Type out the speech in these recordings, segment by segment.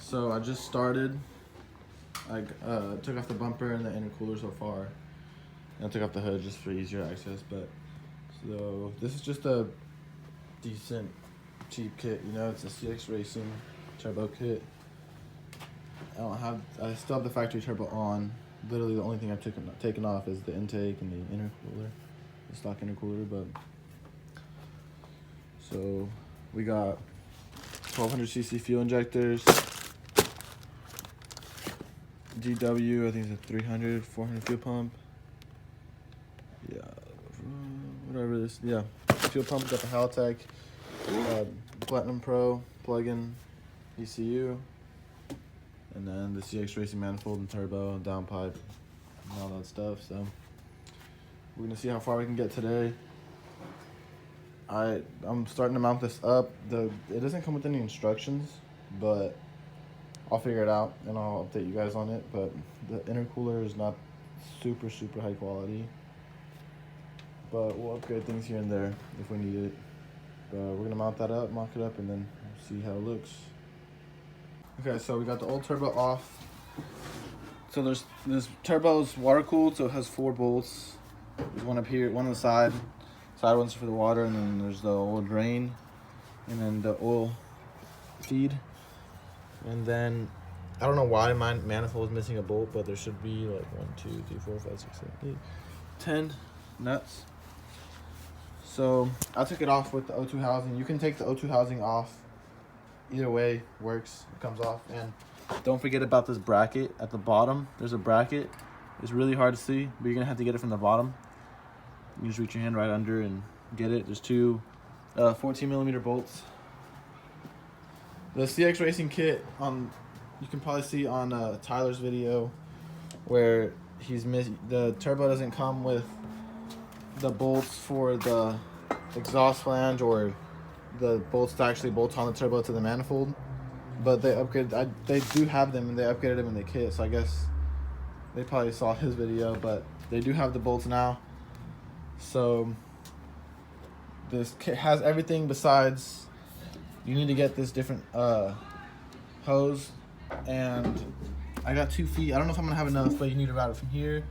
So I just started. I took off the bumper and the intercooler so far. And I took off the hood just for easier access. But so this is just a decent, cheap kit. You know, it's a CX Racing turbo kit. I still have the factory turbo on. Literally the only thing I've taken off is the intake and the intercooler, the stock intercooler. But so we got 1200cc fuel injectors. GW, I think it's a 300, 400 fuel pump. Yeah, whatever this. Yeah, fuel pump. Got the Haltech, Platinum Pro plug-in ECU, and then the CX Racing manifold and turbo and downpipe and all that stuff. So we're gonna see how far we can get today. I'm starting to mount this up. It doesn't come with any instructions, but I'll figure it out and I'll update you guys on it. But the intercooler is not super high quality, but we'll upgrade things here and there if we need it. But we're gonna mount that up, mock it up, and then see how it looks. Okay, so we got the old turbo off. So this turbo's water cooled, so it has 4 bolts. There's one up here, one on the side one's for the water, and then there's the oil drain, and then the oil feed. And then I don't know why my manifold is missing a bolt, but there should be like 1, 2, 3, 4, 5, 6, 7, 8, 10 nuts. So I took it off with the O2 housing. You can take the O2 housing off. Either way works. It comes off. And don't forget about this bracket at the bottom. There's a bracket. It's really hard to see, but you're gonna have to get it from the bottom. You just reach your hand right under and get it. There's 2 14mm bolts. The CX Racing kit, you can probably see on Tyler's video where the turbo doesn't come with the bolts for the exhaust flange or the bolts to actually bolt on the turbo to the manifold, but they upgraded. They do have them, and they upgraded them in the kit. So I guess they probably saw his video, but they do have the bolts now. So this kit has everything besides. You need to get this different hose, and I got 2 feet. I don't know if I'm gonna have enough, but you need to route it from here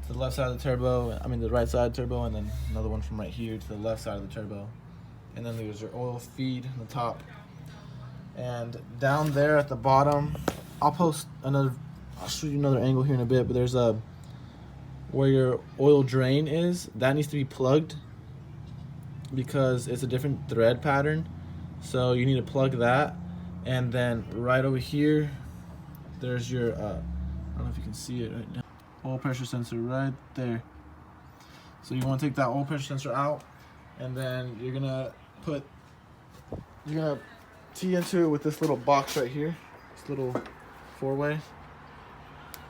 to the left side of the turbo. I mean the right side turbo, and then another one from right here to the left side of the turbo. And then there's your oil feed on the top. And down there at the bottom, I'll show you another angle here in a bit, but there's where your oil drain is, that needs to be plugged because it's a different thread pattern. So you need to plug that. And then right over here, there's your, I don't know if you can see it right now, oil pressure sensor right there. So you want to take that oil pressure sensor out, and then you're gonna tee into it with this little box right here, this little 4-way.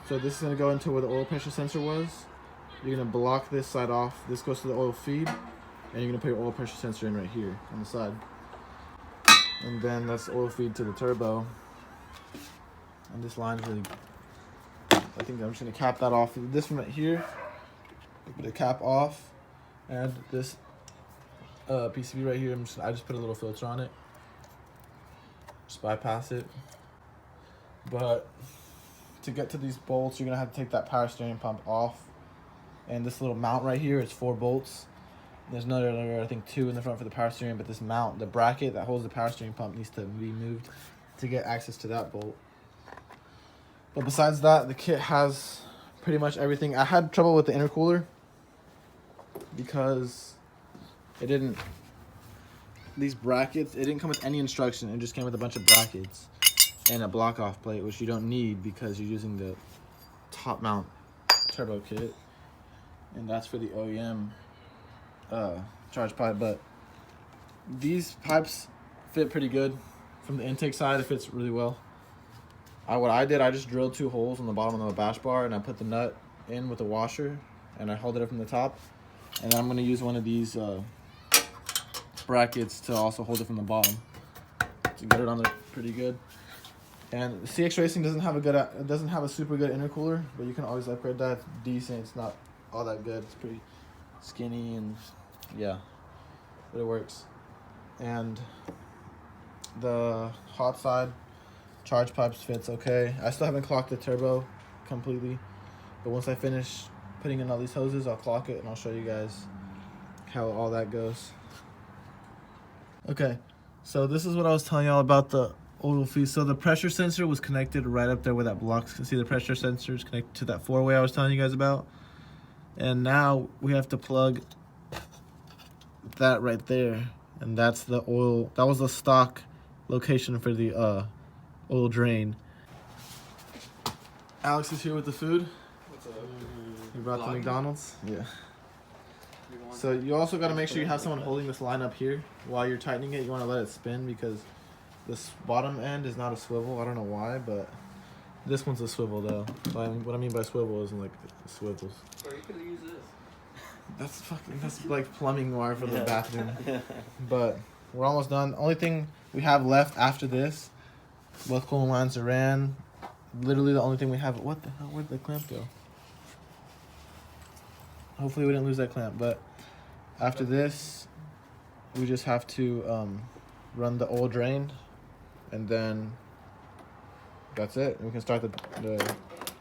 So this is gonna go into where the oil pressure sensor was. You're gonna block this side off. This goes to the oil feed, and you're gonna put your oil pressure sensor in right here on the side. And then that's oil feed to the turbo. And this line is really, I think I'm just gonna cap that off. This one right here, put the cap off, and this PCB right here, I just put a little filter on it. Just bypass it. But to get to these bolts, you're gonna have to take that power steering pump off. And this little mount right here is 4 bolts. There's another, I think 2 in the front for the power steering, but this mount, the bracket that holds the power steering pump, needs to be moved to get access to that bolt. But besides that, the kit has pretty much everything. I had trouble with the intercooler because these brackets, it didn't come with any instruction. It just came with a bunch of brackets and a block off plate, which you don't need because you're using the top mount turbo kit. And that's for the OEM charge pipe. But these pipes fit pretty good. From the intake side, it fits really well. What I did, I just drilled 2 holes on the bottom of the bash bar, and I put the nut in with a washer, and I held it up from the top. And then I'm gonna use one of these brackets to also hold it from the bottom to get it on there pretty good. And the CX Racing doesn't have a super good intercooler, but you can always upgrade that. It's decent. It's not all that good. It's pretty skinny, and yeah, but it works. And the hot side Charge pipes fits okay. I still haven't clocked the turbo completely, but once I finish putting in all these hoses, I'll clock it and I'll show you guys how all that goes. Okay, so this is what I was telling y'all about the oil feed. So the pressure sensor was connected right up there where that blocks. You can see the pressure sensor is connected to that four-way I was telling you guys about. And now we have to plug that right there. And that's the oil. That was the stock location for the oil drain. Alex is here with the food. What's up? He brought the McDonald's. Yeah. So you also got to make sure you have someone holding this line up here while you're tightening it. You want to let it spin because this bottom end is not a swivel. I don't know why, but this one's a swivel though. So what I mean by swivel is like the swivels. Or you could use this. That's like plumbing wire for the bathroom. But we're almost done. Only thing we have left after this, both coolant lines are ran. Literally the only thing we have. What the hell? Where'd the clamp go? Hopefully we didn't lose that clamp, but after this, we just have to run the oil drain, and then that's it. We can start the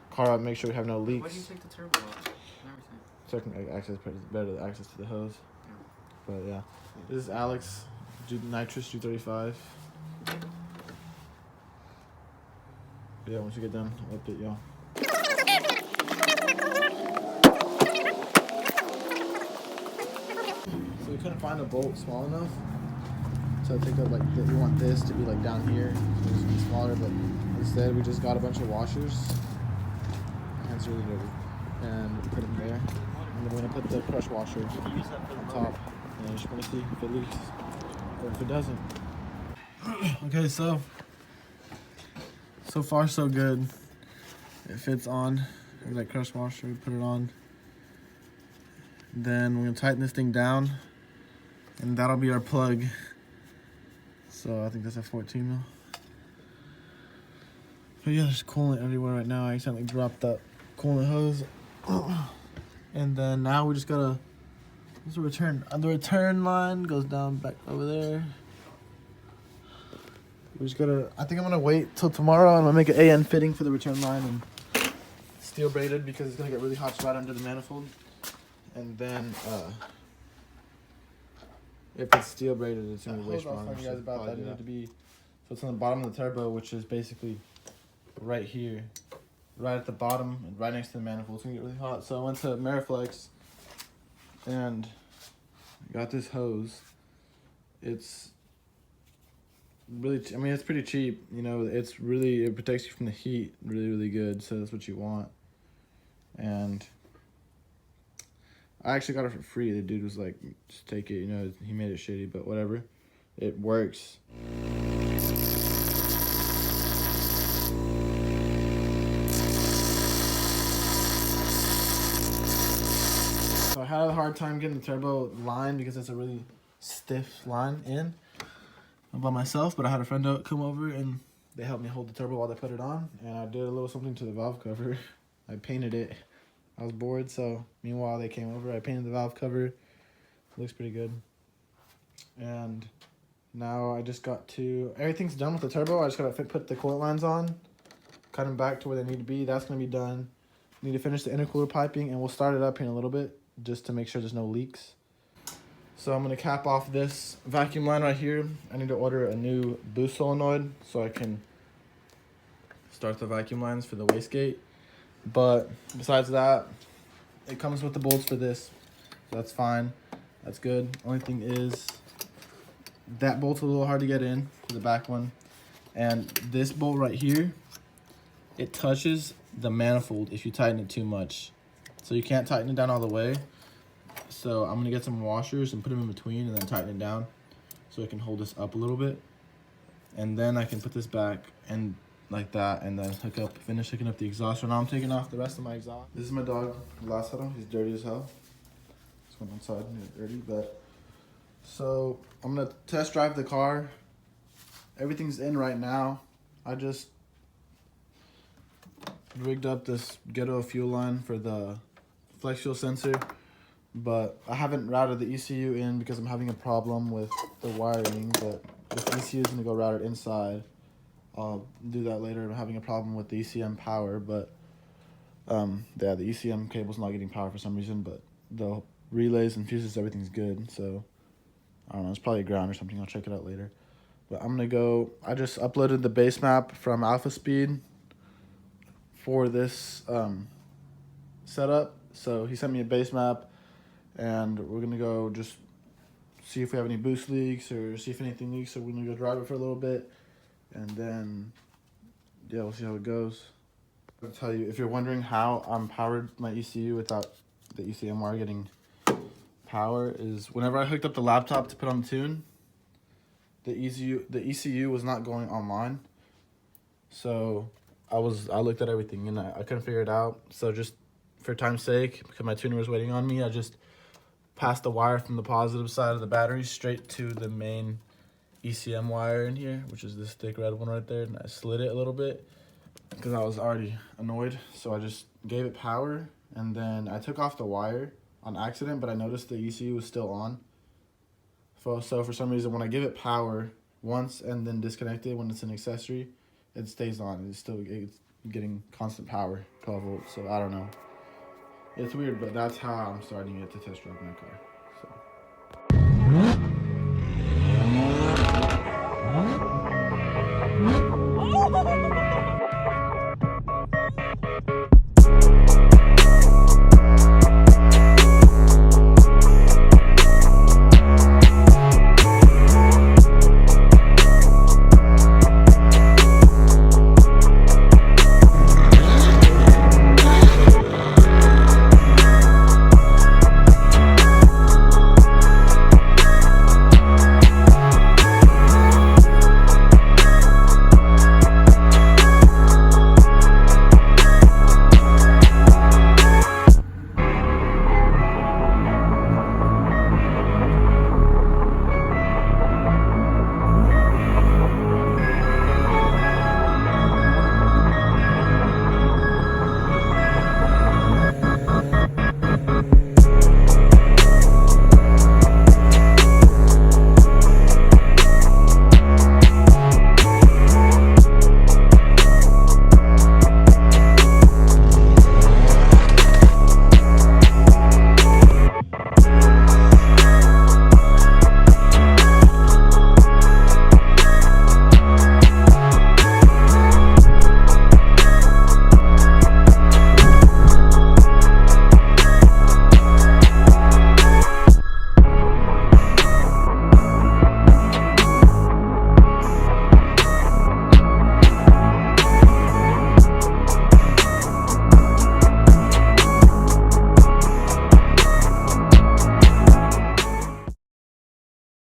car up, make sure we have no leaks. Why do you take the turbo off and everything? So I can access better access to the hose. Yeah. But yeah, this is Alex, nitrous G35. Yeah, once you get done, I'll update y'all. So we couldn't find a bolt small enough. So I think like we want this to be like down here, so it's be smaller. But instead, we just got a bunch of washers. My hands are really dirty, and we put them there. And then we're gonna put the crush washer on top, and just gonna see if it leaks or if it doesn't. Okay, so far so good. It fits on. There's that crush washer. We put it on. Then we're gonna tighten this thing down, and that'll be our plug. So I think that's a 14 though. But yeah, there's coolant everywhere right now. I accidentally dropped that coolant hose. And then now we just gotta, what's the return? The return line goes down back over there. We just gotta, I think I'm gonna wait till tomorrow and I'm gonna make an AN fitting for the return line and steel braided because it's gonna get really hot right under the manifold. And then if it's steel braided, it's gonna be way stronger. You guys about that need to be, so it's on the bottom of the turbo, which is basically right here, right at the bottom, and right next to the manifold. It's gonna get really hot. So I went to Ameriflex and got this hose. It's really, I mean, it's pretty cheap. You know, it's really, it protects you from the heat really, really good. So that's what you want. And I actually got it for free. The dude was like, just take it, you know, he made it shitty, but whatever. It works. So I had a hard time getting the turbo line because it's a really stiff line in by myself, but I had a friend come over and they helped me hold the turbo while they put it on, and I did a little something to the valve cover. I painted it. I was bored, so meanwhile they came over. I painted the valve cover. It looks pretty good. And now I just got to, everything's done with the turbo. I just got to put the coolant lines on, cut them back to where they need to be. That's going to be done. Need to finish the intercooler piping, and we'll start it up here in a little bit just to make sure there's no leaks. So I'm going to cap off this vacuum line right here. I need to order a new boost solenoid so I can start the vacuum lines for the wastegate. But besides that, it comes with the bolts for this. So that's fine. That's good. Only thing is that bolt's a little hard to get in for the back one. And this bolt right here, it touches the manifold if you tighten it too much. So you can't tighten it down all the way. So I'm gonna get some washers and put them in between and then tighten it down so it can hold this up a little bit. And then I can put this back and like that, and then finish hooking up the exhaust. So now I'm taking off the rest of my exhaust. This is my dog, Lázaro. He's dirty as hell. Just went outside and he's dirty, but so I'm gonna test drive the car. Everything's in right now. I just rigged up this ghetto fuel line for the flex fuel sensor, but I haven't routed the ECU in because I'm having a problem with the wiring. But if the ECU is gonna go routed inside, I'll do that later. I'm having a problem with the ECM power, but yeah, the ECM cable's not getting power for some reason, but the relays and fuses, everything's good. So I don't know, it's probably a ground or something. I'll check it out later. But I'm gonna go. I just uploaded the base map from AlphaSpeed for this setup. So he sent me a base map, and we're gonna go just see if we have any boost leaks or see if anything leaks. So we're gonna go drive it for a little bit, and then yeah, we'll see how it goes. I'll tell you, if you're wondering how I'm powered my ECU without the ECM wire getting power, is whenever I hooked up the laptop to put on the tune, the ECU was not going online. So I looked at everything and I couldn't figure it out. So just for time's sake, because my tuner was waiting on me, I just passed the wire from the positive side of the battery straight to the main ECM wire in here, which is this thick red one right there, and I slid it a little bit because I was already annoyed. So I just gave it power, and then I took off the wire on accident, but I noticed the ECU was still on. So for some reason, when I give it power once and then disconnect it when it's an accessory, it stays on. It's getting constant power, 12 volts. So I don't know. It's weird, but that's how I'm starting it to test drive my car. So.